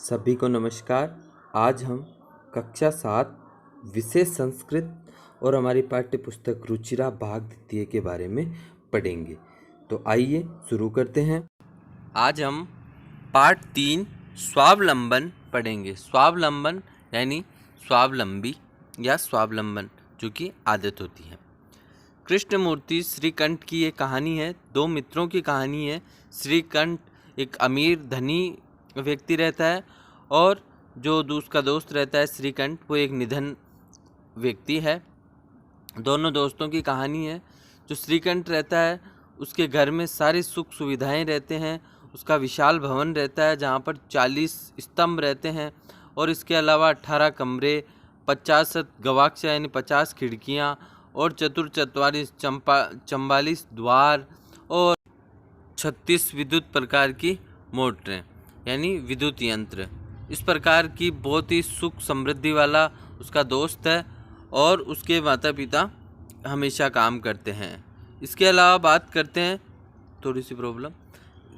सभी को नमस्कार। आज हम कक्षा 7 विषय संस्कृत और हमारी पाठ्य पुस्तक रुचिरा भाग द्वितीय के बारे में पढ़ेंगे। तो आइए शुरू करते हैं। आज हम पाठ 3 स्वावलंबन पढ़ेंगे। स्वावलंबन यानी स्वावलंबी या स्वावलंबन, जो कि आदत होती है। कृष्णमूर्ति श्रीकंठ की ये कहानी है। दो मित्रों की कहानी है। श्रीकंठ एक अमीर धनी व्यक्ति रहता है और जो उसका दोस्त रहता है श्रीकंठ, वो एक निधन व्यक्ति है। दोनों दोस्तों की कहानी है। जो श्रीकंठ रहता है उसके घर में सारी सुख सुविधाएं रहते हैं। उसका विशाल भवन रहता है जहाँ पर 40 स्तंभ रहते हैं और इसके अलावा 18 कमरे, 50 गवाक्ष यानी 50 खिड़कियाँ और 44 द्वार और 36 विद्युत प्रकार की मोटरें यानी विद्युत यंत्र। इस प्रकार की बहुत ही सुख समृद्धि वाला उसका दोस्त है और उसके माता पिता हमेशा काम करते हैं। इसके अलावा बात करते हैं थोड़ी सी प्रॉब्लम।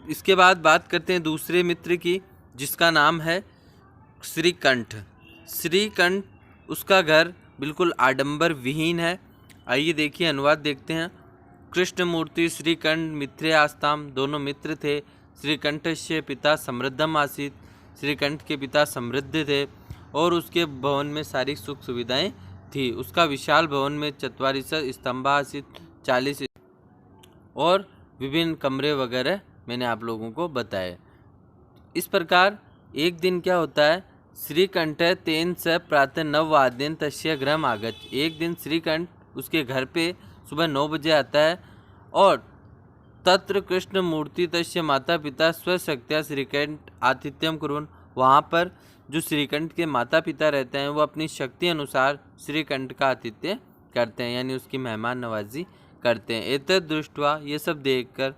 इसके बाद बात करते हैं दूसरे मित्र की, जिसका नाम है श्रीकंठ। श्रीकंठ, उसका घर बिल्कुल आडंबर विहीन है। आइए देखिए, अनुवाद देखते हैं। कृष्णमूर्ति श्रीकंठ मित्रे आस्ताम, दोनों मित्र थे। श्रीकंठस्य पिता समृद्धम आसीत्, श्रीकंठ के पिता समृद्ध थे और उसके भवन में सारी सुख सुविधाएं थी। उसका विशाल भवन में 44 स्तंभा आसीत्, 40 और विभिन्न कमरे वगैरह मैंने आप लोगों को बताए। इस प्रकार एक दिन क्या होता है, श्रीकंठ तेन स प्रातः 9 वादन तस्य गृहम् आगच्छ। एक दिन श्रीकंठ उसके घर पे सुबह 9 बजे आता है और तत्र कृष्णमूर्ति तस्य माता पिता स्वशक्त्या श्रीकंठ आतिथ्यम कुर्वन्। वहाँ पर जो श्रीकंठ के माता पिता रहते हैं वो अपनी शक्ति अनुसार श्रीकंठ का आतिथ्य करते हैं, यानी उसकी मेहमान नवाजी करते हैं। एतद् दृष्ट्वा, ये सब देखकर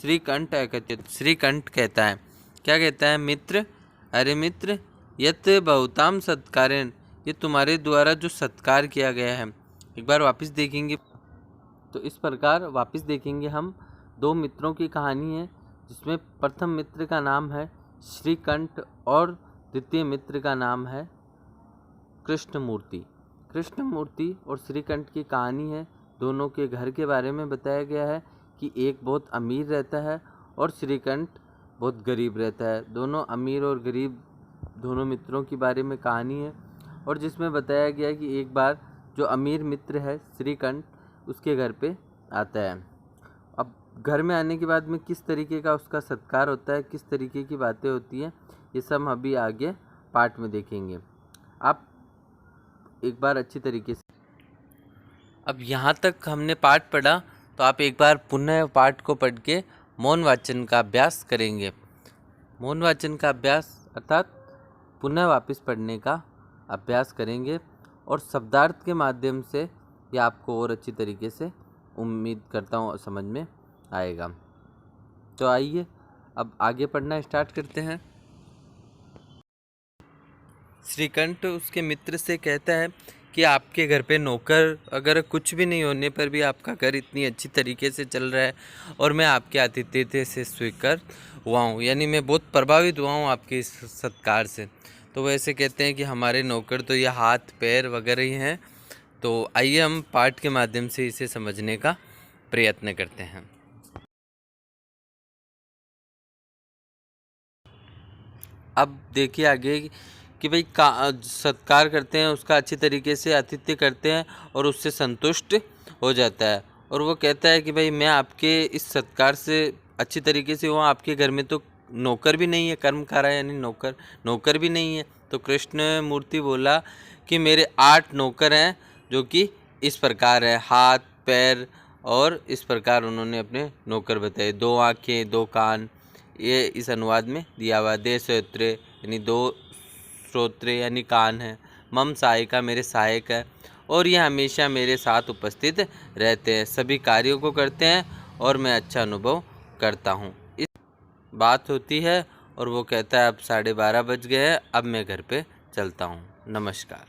श्रीकंठ अकथयत्, श्रीकंठ कहता है, क्या कहता है, मित्र, अरे मित्र, यत् बहुताम सत्कारेण, ये तुम्हारे द्वारा जो सत्कार किया गया है। एक बार वापस देखेंगे तो इस प्रकार वापस देखेंगे हम। दो मित्रों की कहानी है, जिसमें प्रथम मित्र का नाम है श्रीकंठ और द्वितीय मित्र का नाम है कृष्णमूर्ति। कृष्णमूर्ति और श्रीकंठ की कहानी है। दोनों के घर के बारे में बताया गया है कि एक बहुत अमीर रहता है और श्रीकंठ बहुत गरीब रहता है। दोनों अमीर और गरीब दोनों मित्रों के बारे में कहानी है और जिसमें बताया गया है कि एक बार जो अमीर मित्र है श्रीकंठ, उसके घर पे आता है। अब घर में आने के बाद में किस तरीके का उसका सत्कार होता है, किस तरीके की बातें होती हैं, ये सब हम अभी आगे पाठ में देखेंगे। आप एक बार अच्छी तरीके से, अब यहाँ तक हमने पाठ पढ़ा तो आप एक बार पुनः पाठ को पढ़ के मौन वाचन का अभ्यास करेंगे। मौन वाचन का अभ्यास अर्थात पुनः वापस पढ़ने का अभ्यास करेंगे और शब्दार्थ के माध्यम से ये आपको और अच्छी तरीके से, उम्मीद करता हूँ, समझ में आएगा। तो आइए अब आगे पढ़ना स्टार्ट करते हैं। श्रीकंठ उसके मित्र से कहता है कि आपके घर पे नौकर अगर कुछ भी नहीं होने पर भी आपका घर इतनी अच्छी तरीके से चल रहा है और मैं आपके आतिथ्यता से स्वीकार हुआ हूँ, यानी मैं बहुत प्रभावित हुआ हूँ आपके इस सत्कार से। तो वैसे कहते हैं कि हमारे नौकर तो ये हाथ पैर वगैरह ही हैं। तो आइए हम पाठ के माध्यम से इसे समझने का प्रयत्न करते हैं। अब देखिए आगे कि भाई सत्कार करते हैं, उसका अच्छी तरीके से आतिथ्य करते हैं और उससे संतुष्ट हो जाता है। और वो कहता है कि भाई मैं आपके इस सत्कार से अच्छी तरीके से हुआ, आपके घर में तो नौकर भी नहीं है, कर्मकारा यानी नौकर भी नहीं है। तो कृष्ण मूर्ति बोला कि मेरे 8 नौकर हैं, जो कि इस प्रकार है, हाथ पैर और इस प्रकार उन्होंने अपने नौकर बताए। 2 आँखें 2 कान, ये इस अनुवाद में दिया हुआ। 2 श्रोत्रे यानी 2 श्रोत्रे यानी कान है। मम सहायिका, मेरे सहायक है और ये हमेशा मेरे साथ उपस्थित रहते हैं, सभी कार्यों को करते हैं और मैं अच्छा अनुभव करता हूँ। इस बात होती है और वो कहता है अब 12:30 बज गए हैं, अब मैं घर पे चलता हूँ, नमस्कार।